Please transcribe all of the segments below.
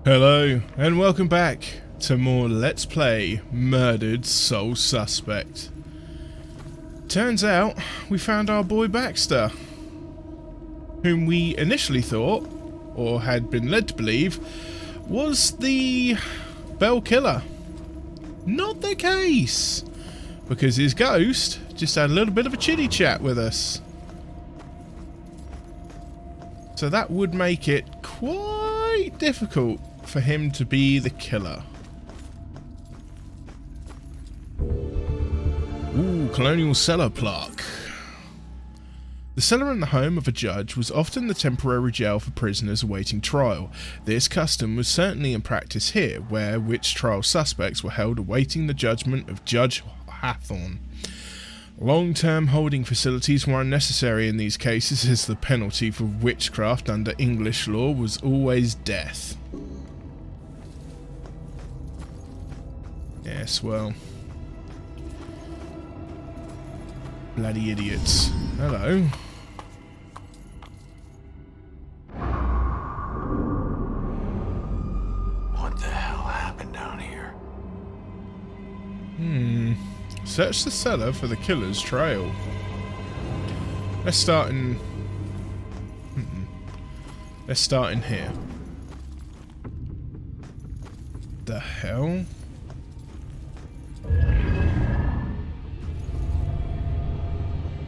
Hello, and welcome back to more Let's Play Murdered Soul Suspect. Turns out, we found our boy Baxter, whom we initially thought, or had been led to believe, was the Bell Killer. Not the case, because his ghost just had a little bit of a chitty chat with us. So that would make it quite difficult for him to be the killer. Ooh, colonial cellar plaque. The cellar in the home of a judge was often the temporary jail for prisoners awaiting trial. This custom was certainly in practice here, where witch trial suspects were held awaiting the judgment of Judge Hathorne. Long-term holding facilities were unnecessary in these cases, as the penalty for witchcraft under English law was always death. Yes, well. Bloody idiots. Hello. What the hell happened down here? Search the cellar for the killer's trail. Let's start in... Let's start in here. The hell?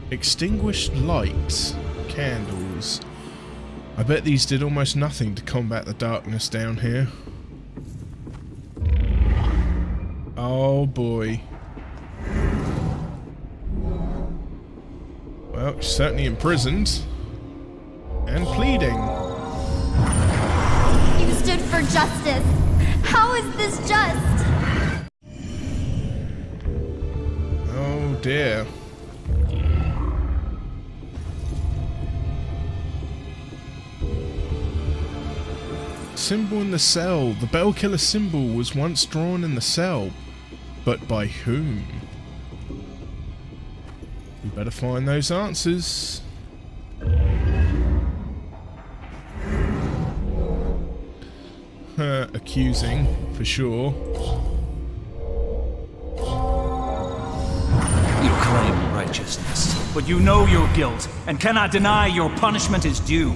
Extinguished lights. Candles. I bet these did almost nothing to combat the darkness down here. Oh boy. Well, she's certainly imprisoned. And pleading. You stood for justice. How is this just? Oh dear. Symbol in the cell. The Bell Killer symbol was once drawn in the cell. But by whom? We better find those answers. Accusing, for sure. You claim righteousness, but you know your guilt and cannot deny your punishment is due.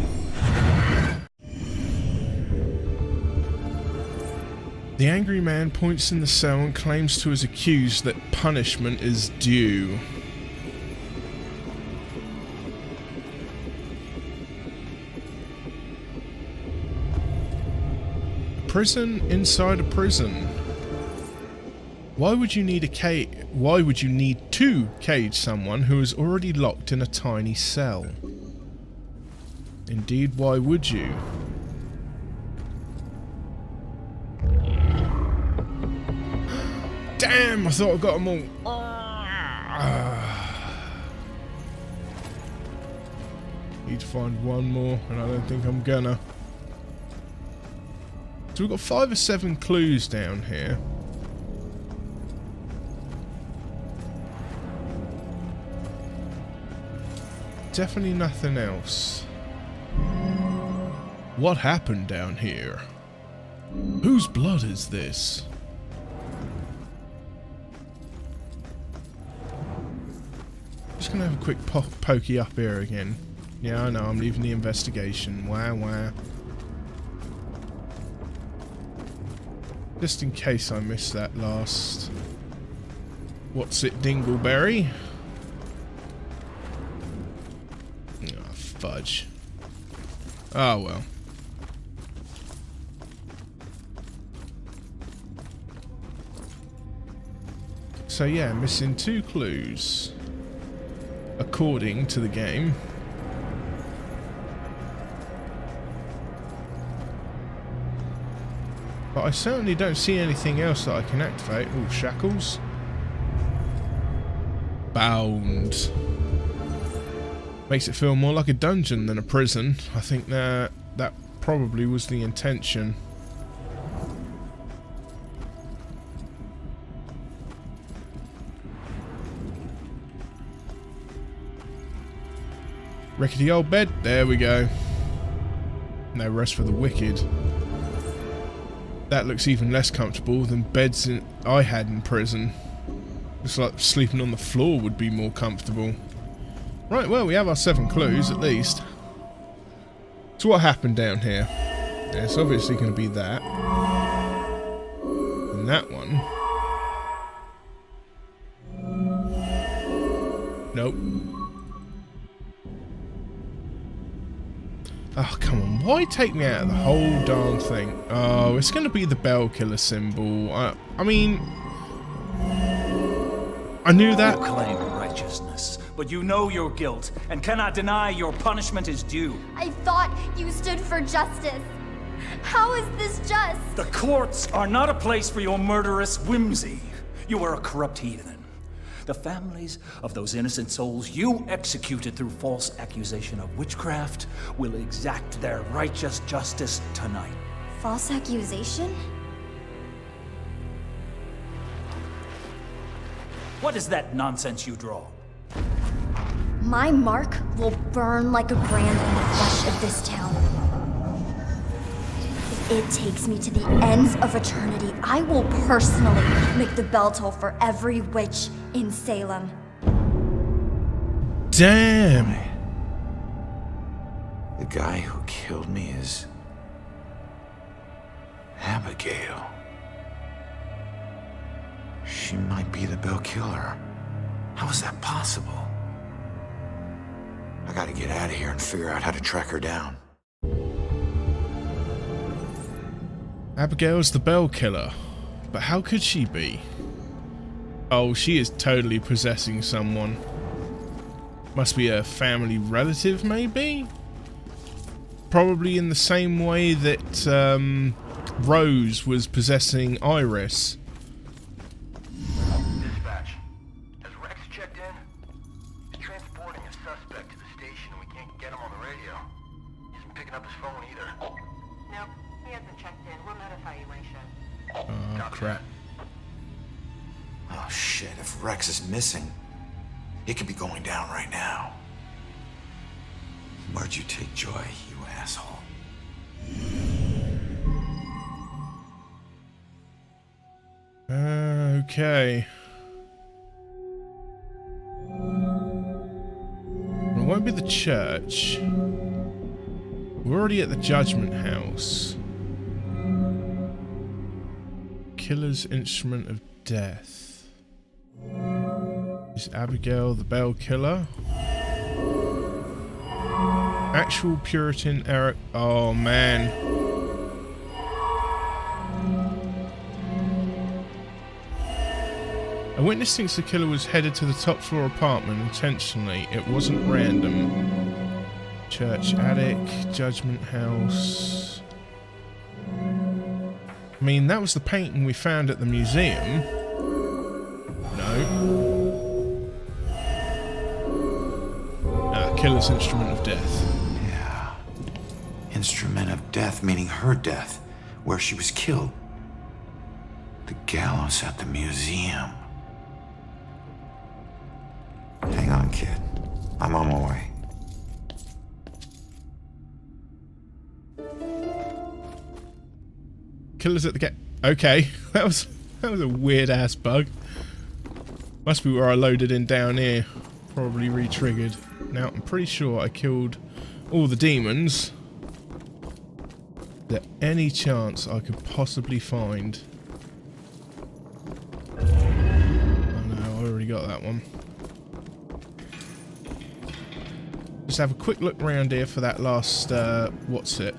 The angry man points in the cell and claims to his accused that punishment is due. Prison inside a prison. Why would you need to cage someone who is already locked in a tiny cell? Indeed, why would you? Damn, I thought I got them all. Need to find one more, and I don't think I'm gonna. So we've got 5 or 7 clues down here. Definitely nothing else. What happened down here? Whose blood is this? Just gonna have a quick pokey up here again. Yeah, I know, I'm leaving the investigation. Wah. Just in case I missed that last... What's it, Dingleberry? Oh, fudge. Oh, well. So yeah, missing 2 clues. According to the game. But I certainly don't see anything else that I can activate. Oh, shackles. Bound. Makes it feel more like a dungeon than a prison. I think that probably was the intention. Rickety old bed. There we go. No rest for the wicked. That looks even less comfortable than beds I had in prison. It's like sleeping on the floor would be more comfortable. Right, well, we have our 7 clues at least. So what happened down here? Yeah, it's obviously going to be that. And that one. Nope. Oh, come on. Why take me out of the whole darn thing? Oh, it's going to be the bell killer symbol. I mean... I knew that. You claim righteousness, but you know your guilt and cannot deny your punishment is due. I thought you stood for justice. How is this just? The courts are not a place for your murderous whimsy. You are a corrupt heathen. The families of those innocent souls you executed through false accusation of witchcraft will exact their righteous justice tonight. False accusation? What is that nonsense you draw? My mark will burn like a brand on the flesh of this town. If it takes me to the ends of eternity, I will personally make the bell toll for every witch in Salem. Damn. The guy who killed me is... Abigail. She might be the bell killer. How is that possible? I gotta get out of here and figure out how to track her down. Abigail's the bell killer. But how could she be? Oh, she is totally possessing someone. Must be a family relative, maybe? Probably in the same way that Rose was possessing Iris. Dispatch. Has Rex checked in? He's transporting a suspect to the station and we can't get him on the radio. He isn't picking up his phone either. Nope, he hasn't checked in. We'll notify you when he should. Oh, crap. Oh shit, if Rex is missing, it could be going down right now. Where'd you take Joy, you asshole? Okay. It won't be the church. We're already at the Judgment House. Killer's instrument of death. Is Abigail the bell killer? Actual Puritan Eric. Oh man. A witness thinks the killer was headed to the top floor apartment intentionally. It wasn't random. Church attic, Judgment House. I mean, that was the painting we found at the museum. No. Killer's instrument of death. Yeah. Instrument of death, meaning her death, where she was killed. The gallows at the museum. Hang on, kid. I'm on my way. Killer's at the Okay, that was a weird ass bug. Must be where I loaded in down here. Probably re-triggered. Now I'm pretty sure I killed all the demons. Is there any chance I could possibly find? Oh no, I already got that one. Just have a quick look around here for that last what's it?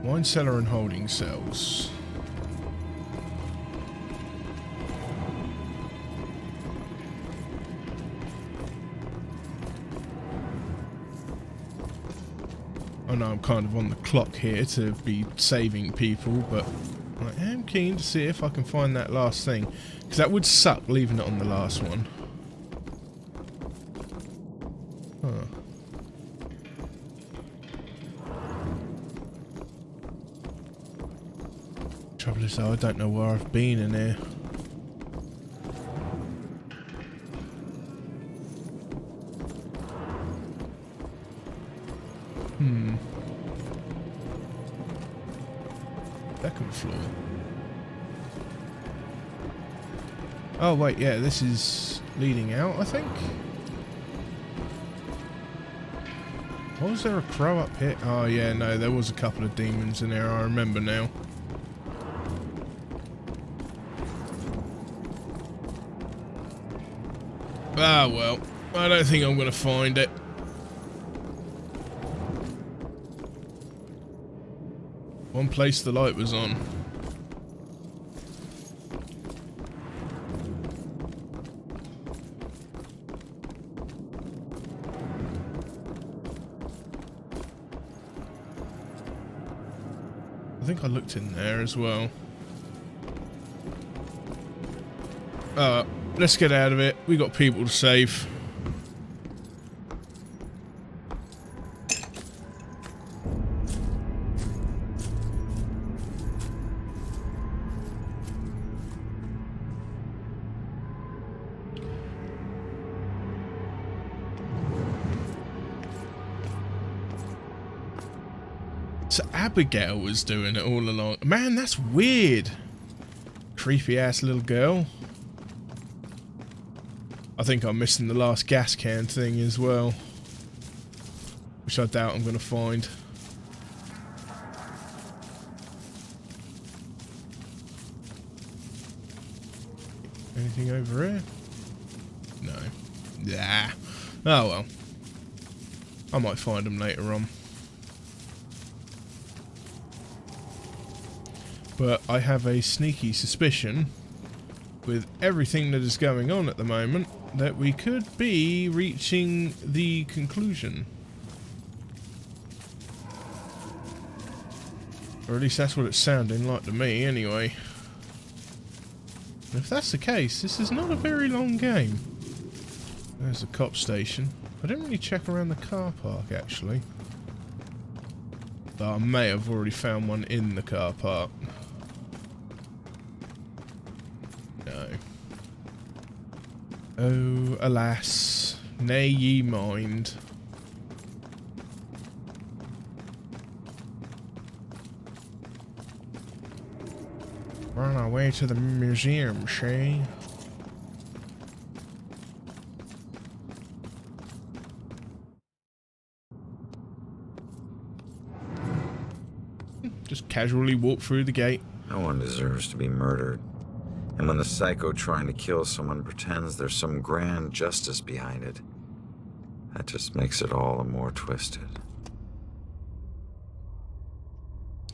Wine cellar and holding cells. I know I'm kind of on the clock here to be saving people, but I am keen to see if I can find that last thing. Because that would suck leaving it on the last one. Huh. Trouble is, though, I don't know where I've been in here. Second floor. Oh wait, yeah, this is leading out, I think. Was there a crow up here? Oh yeah, no, there was a couple of demons in there, I remember now. Ah well, I don't think I'm gonna find it. One place the light was on. I think I looked in there as well. Let's get out of it. We got people to save. So Abigail was doing it all along. Man, that's weird. Creepy ass little girl. I think I'm missing the last gas can thing as well, which I doubt I'm going to find. Anything over here? No. Yeah. Oh well. I might find them later on. But I have a sneaky suspicion, with everything that is going on at the moment, that we could be reaching the conclusion. Or at least that's what it's sounding like to me, anyway. And if that's the case, this is not a very long game. There's a cop station. I didn't really check around the car park, actually. But I may have already found one in the car park. No. Oh, alas. Nay ye mind. We're on our way to the museum, Shay. Just casually walk through the gate. No one deserves to be murdered. And when the psycho trying to kill someone pretends there's some grand justice behind it, that just makes it all the more twisted.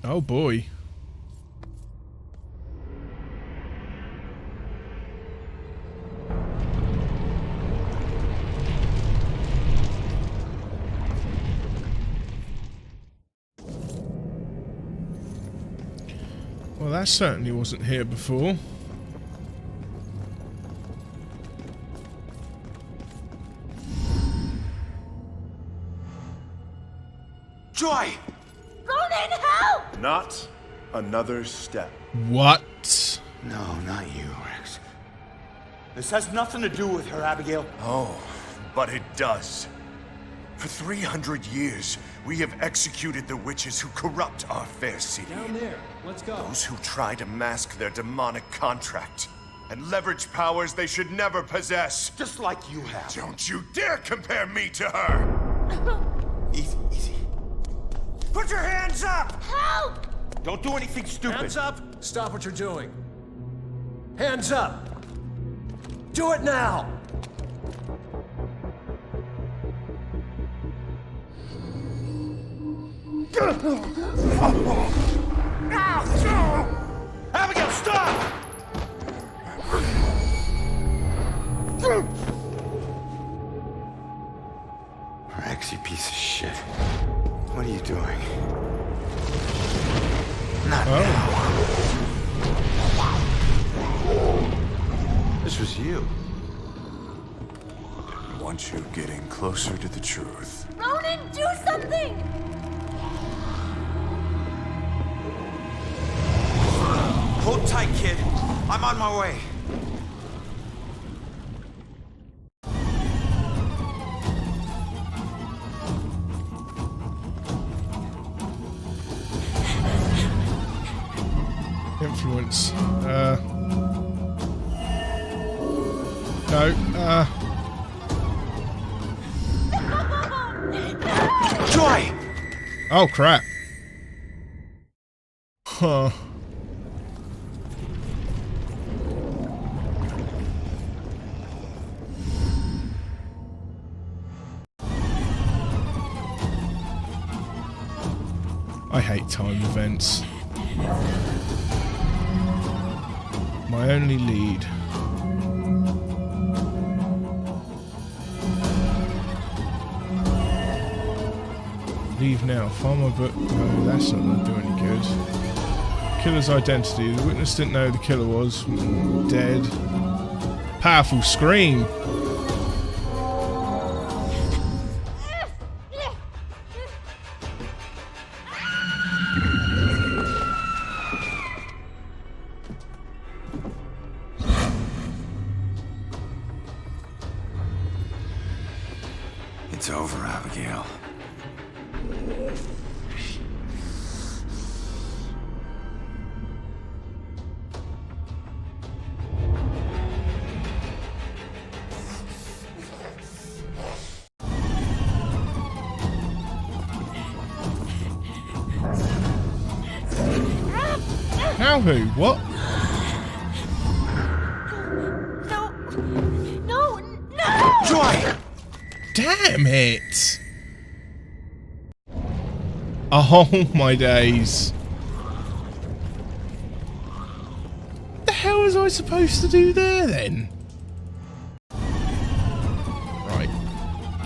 Oh boy. Well, that certainly wasn't here before. Joy! Ronan, help! Not another step. What? No, not you, Rex. This has nothing to do with her, Abigail. Oh, but it does. For 300 years, we have executed the witches who corrupt our fair city. Down there. Let's go. Those who try to mask their demonic contract and leverage powers they should never possess. Just like you have. Don't you dare compare me to her! Easy, easy. Put your hands up! Help! Don't do anything stupid. Hands up! Stop what you're doing. Hands up! Do it now! Abigail, stop! Rex, you piece of shit. What are you doing? Not now. This was you. I want you getting closer to the truth. Ronan, do something! Hold tight, kid. I'm on my way. vents. No, Joy! oh crap. Huh. I hate time events. My only lead. Leave now. Find my book. No, that's not going to do any good. Killer's identity. The witness didn't know who the killer was. Dead. Powerful scream. It's over, Abigail. Now who? What? No! Joy! Damn it! Oh my days. What the hell was I supposed to do there then? Right.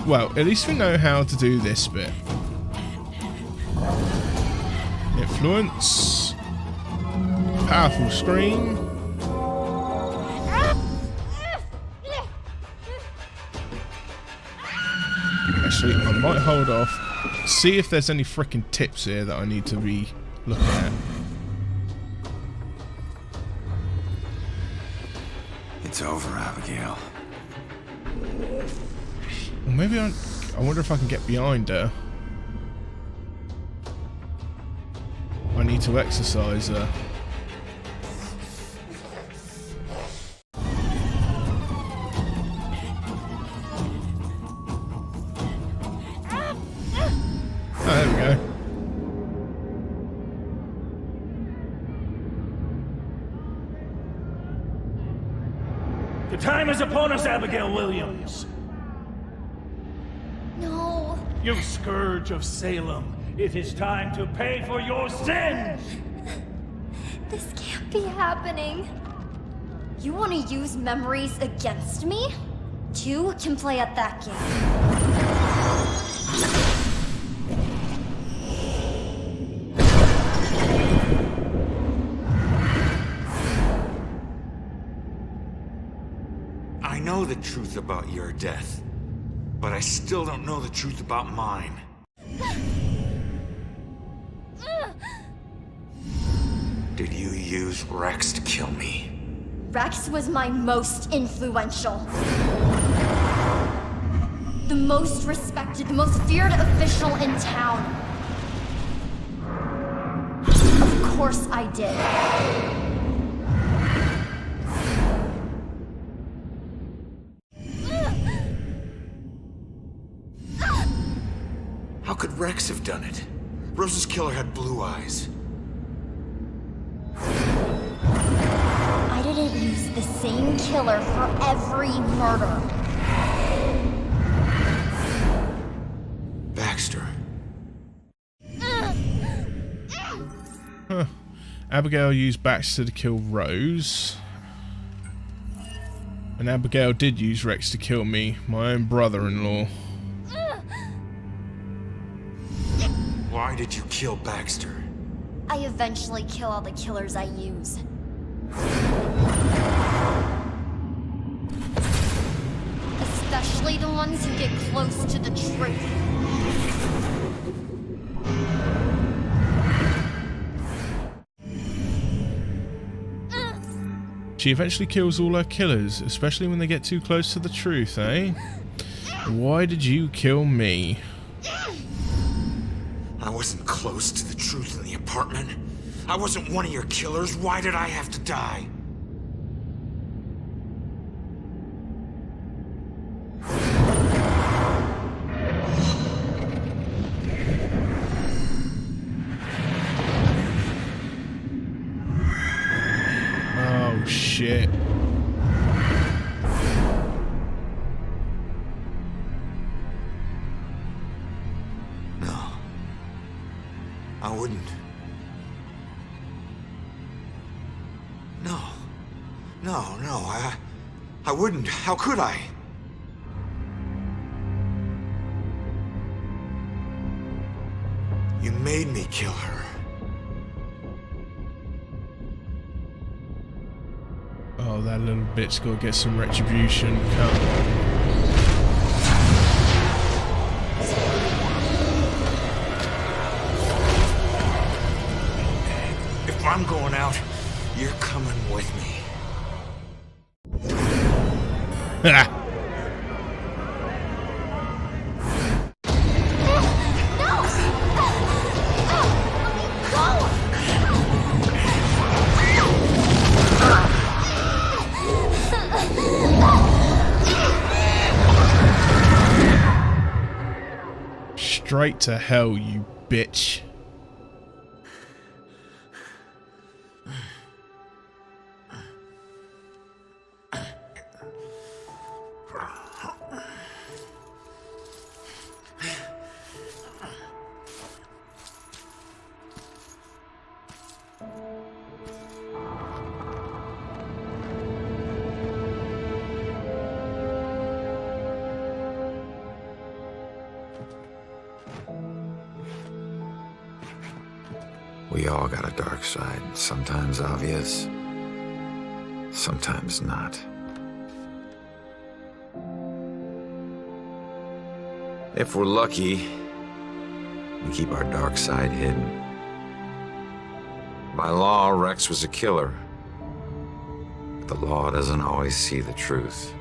Well, at least we know how to do this bit. Influence. Powerful scream. Actually, I might hold off. See if there's any frickin' tips here that I need to be looking at. It's over, Abigail. Well, maybe I wonder if I can get behind her. I need to exercise her. There we go. The time is upon us, Abigail Williams. No. You scourge of Salem. It is time to pay for your sins! This can't be happening. You want to use memories against me? Two can play at that game. I know the truth about your death, but I still don't know the truth about mine. Did you use Rex to kill me? Rex was my most influential. The most respected, the most feared official in town. Of course I did. How could Rex have done it? Rose's killer had blue eyes. I didn't use the same killer for every murder. Baxter. Huh. Abigail used Baxter to kill Rose. And Abigail did use Rex to kill me, my own brother-in-law. Why did you kill Baxter? I eventually kill all the killers I use. Especially the ones who get close to the truth. She eventually kills all her killers, especially when they get too close to the truth, eh? Why did you kill me? I wasn't close to the truth in the apartment. I wasn't one of your killers. Why did I have to die? Oh, shit. No. I wouldn't. No, I wouldn't. How could I? You made me kill her. Oh, that little bit's got to get some retribution. Come on. If I'm going out, you're coming with me. Ha! Straight to hell, you bitch. We all got a dark side, sometimes obvious, sometimes not. If we're lucky, we keep our dark side hidden. By law, Rex was a killer. But the law doesn't always see the truth.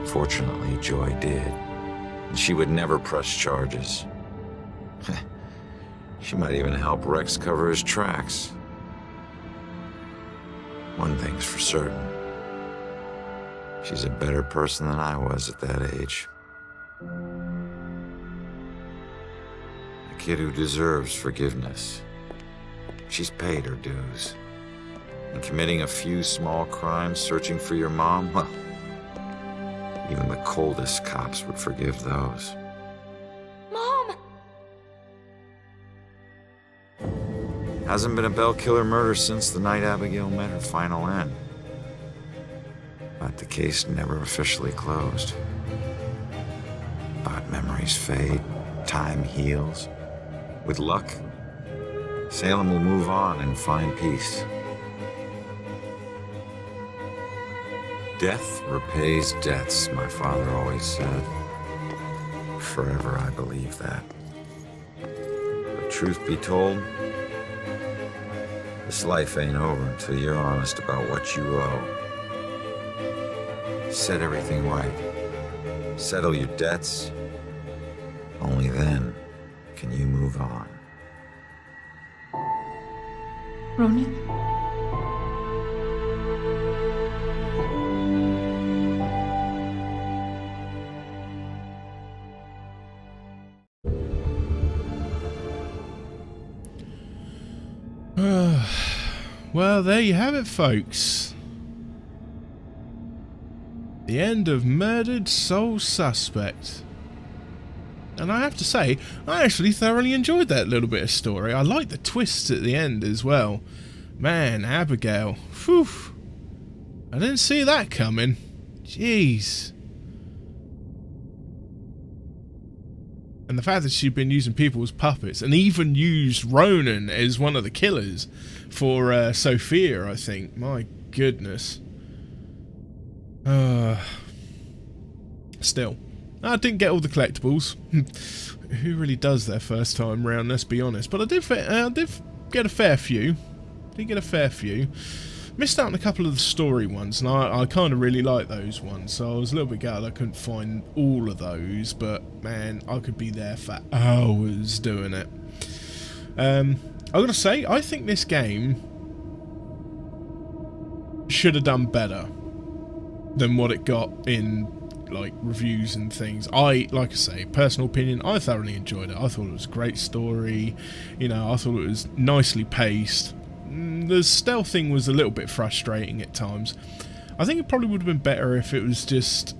Fortunately, Joy did. And she would never press charges. She might even help Rex cover his tracks. One thing's for certain. She's a better person than I was at that age. A kid who deserves forgiveness. She's paid her dues. And committing a few small crimes, searching for your mom, well, even the coldest cops would forgive those. Mom! Hasn't been a Bell killer murder since the night Abigail met her final end. But the case never officially closed. But memories fade, time heals. With luck, Salem will move on and find peace. Death repays debts, my father always said. Forever I believe that. But truth be told, this life ain't over until you're honest about what you owe. Set everything right. Settle your debts. Only then can you move on. Ronan? Well, there you have it, folks. The end of Murdered Soul Suspect. And I have to say, I actually thoroughly enjoyed that little bit of story. I like the twists at the end as well. Man, Abigail. Phew. I didn't see that coming. Jeez. And the fact that she'd been using people as puppets, and even used Ronan as one of the killers for Sophia, I think. My goodness. Still, I didn't get all the collectibles. Who really does their first time round, let's be honest. But I did get a fair few. Missed out on a couple of the story ones, and I kind of really like those ones, so I was a little bit gutted I couldn't find all of those, but man, I could be there for hours doing it. I'm gonna say, I think this game should have done better than what it got in like reviews and things. Like I say, personal opinion, I thoroughly enjoyed it. I thought it was a great story. You know, I thought it was nicely paced. The stealthing was a little bit frustrating at times. I think it probably would have been better if it was just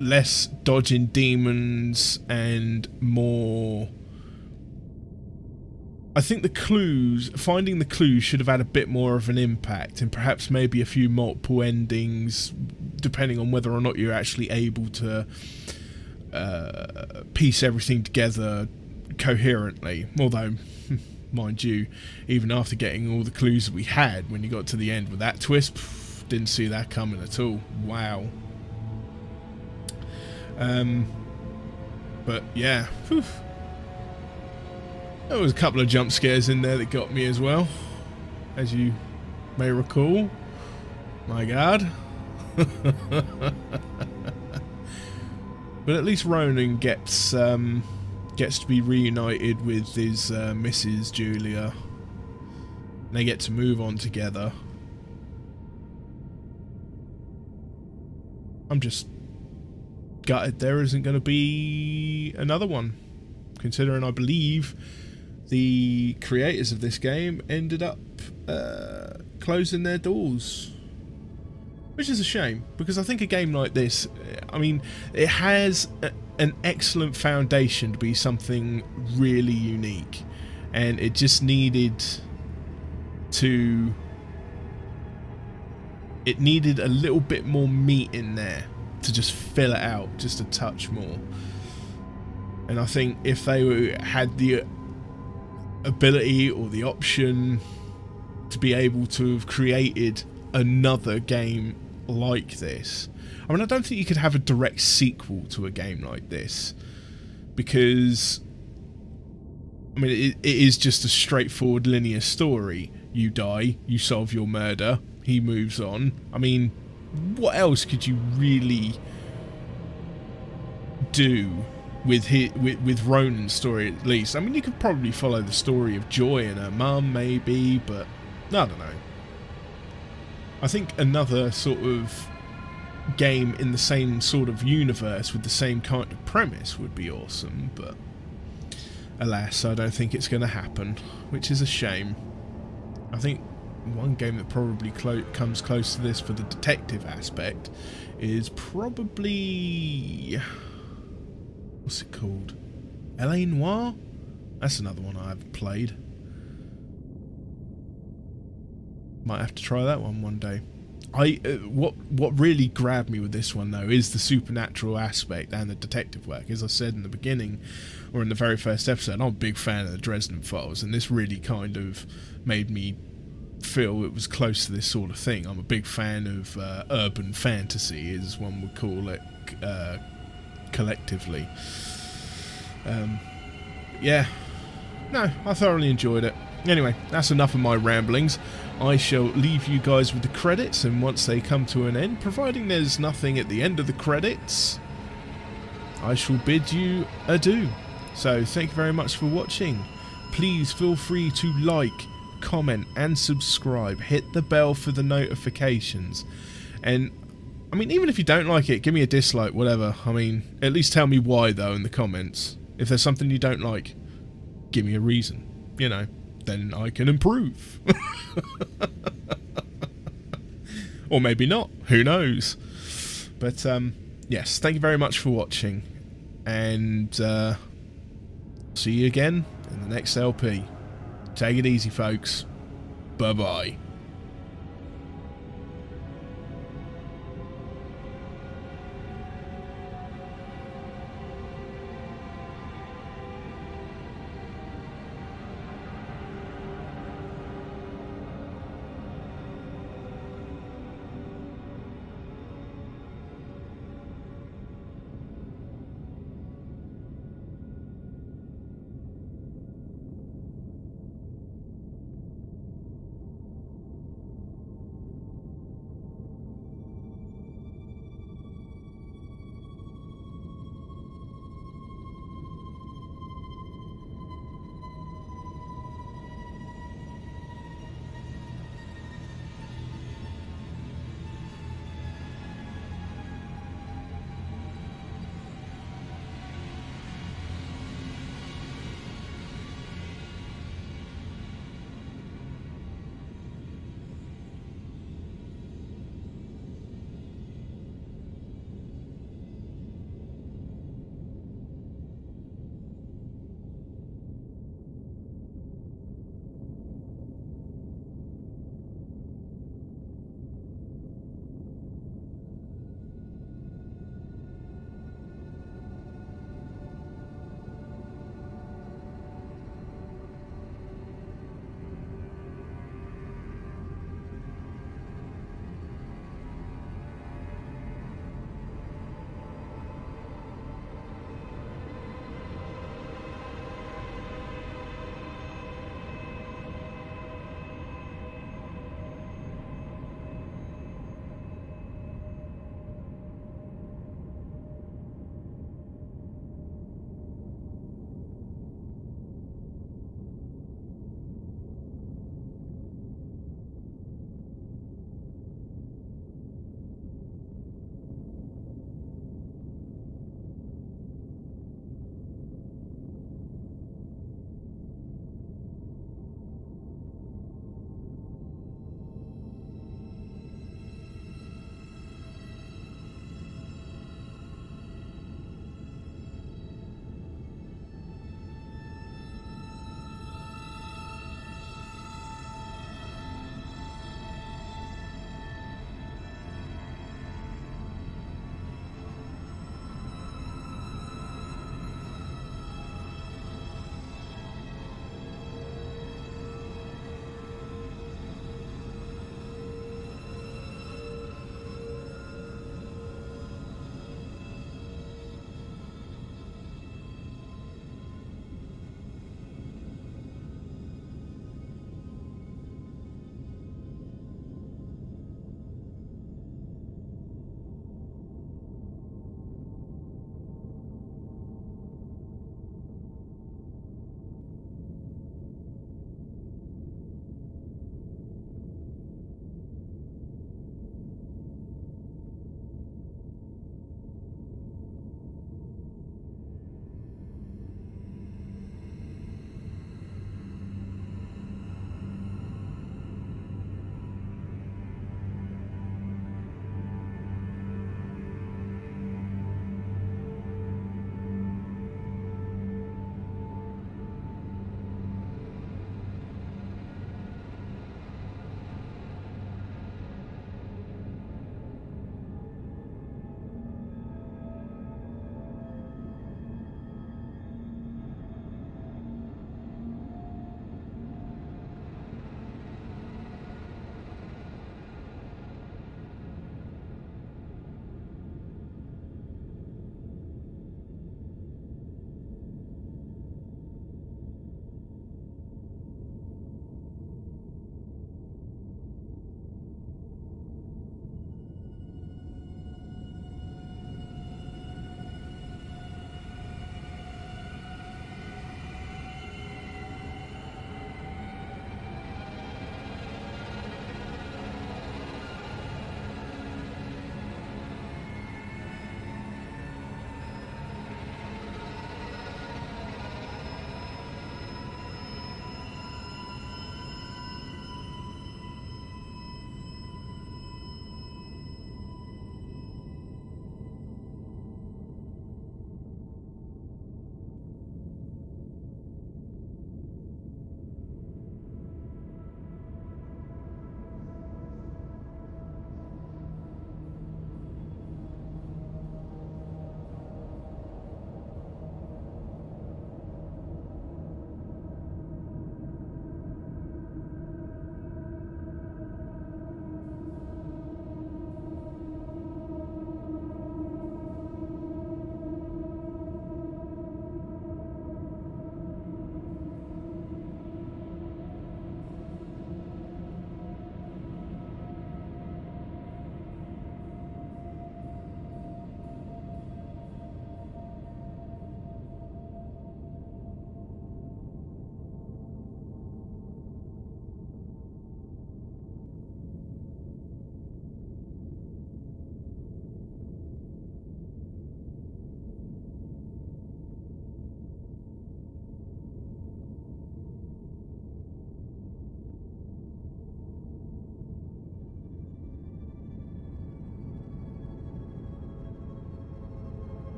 less dodging demons and more... I think the clues, finding the clues should have had a bit more of an impact, and perhaps maybe a few multiple endings, depending on whether or not you're actually able to piece everything together coherently. Although, mind you, even after getting all the clues that we had, when you got to the end with that twist, didn't see that coming at all. Wow. But yeah, whew. There was a couple of jump scares in there that got me as well, as you may recall. My God. But at least Ronan gets to be reunited with his Mrs. Julia. And they get to move on together. I'm just gutted there isn't going to be another one, considering I believe the creators of this game ended up closing their doors, which is a shame, because I think a game like this, I mean, it has an excellent foundation to be something really unique, and it just needed to... It needed a little bit more meat in there to just fill it out just a touch more. And I think if they had the ability or the option to be able to have created another game like this, I mean, I don't think you could have a direct sequel to a game like this, because I mean, it is just a straightforward linear story. You die, you solve your murder, he moves on. I mean, what else could you really do with Ronan's story, at least? I mean, you could probably follow the story of Joy and her mum, maybe, but I don't know. I think another sort of game in the same sort of universe with the same kind of premise would be awesome, but alas, I don't think it's going to happen, which is a shame. I think one game that probably comes close to this for the detective aspect is probably... what's it called? L.A. Noire? That's another one I haven't played. Might have to try that one day. What really grabbed me with this one, though, is the supernatural aspect and the detective work. As I said in the beginning, or in the very first episode, I'm a big fan of the Dresden Files, and this really kind of made me feel it was close to this sort of thing. I'm a big fan of urban fantasy, as one would call it, collectively. Yeah, no, I thoroughly enjoyed it. Anyway, that's enough of my ramblings. I shall leave you guys with the credits, and once they come to an end, providing there's nothing at the end of the credits, I shall bid you adieu. So thank you very much for watching. Please feel free to like, comment and subscribe. Hit the bell for the notifications. And I mean, even if you don't like it, give me a dislike, whatever. I mean, at least tell me why, though, in the comments. If there's something you don't like, give me a reason, you know, then I can improve. Or maybe not, who knows. But yes, thank you very much for watching, and see you again in the next LP. Take it easy, folks. Bye bye.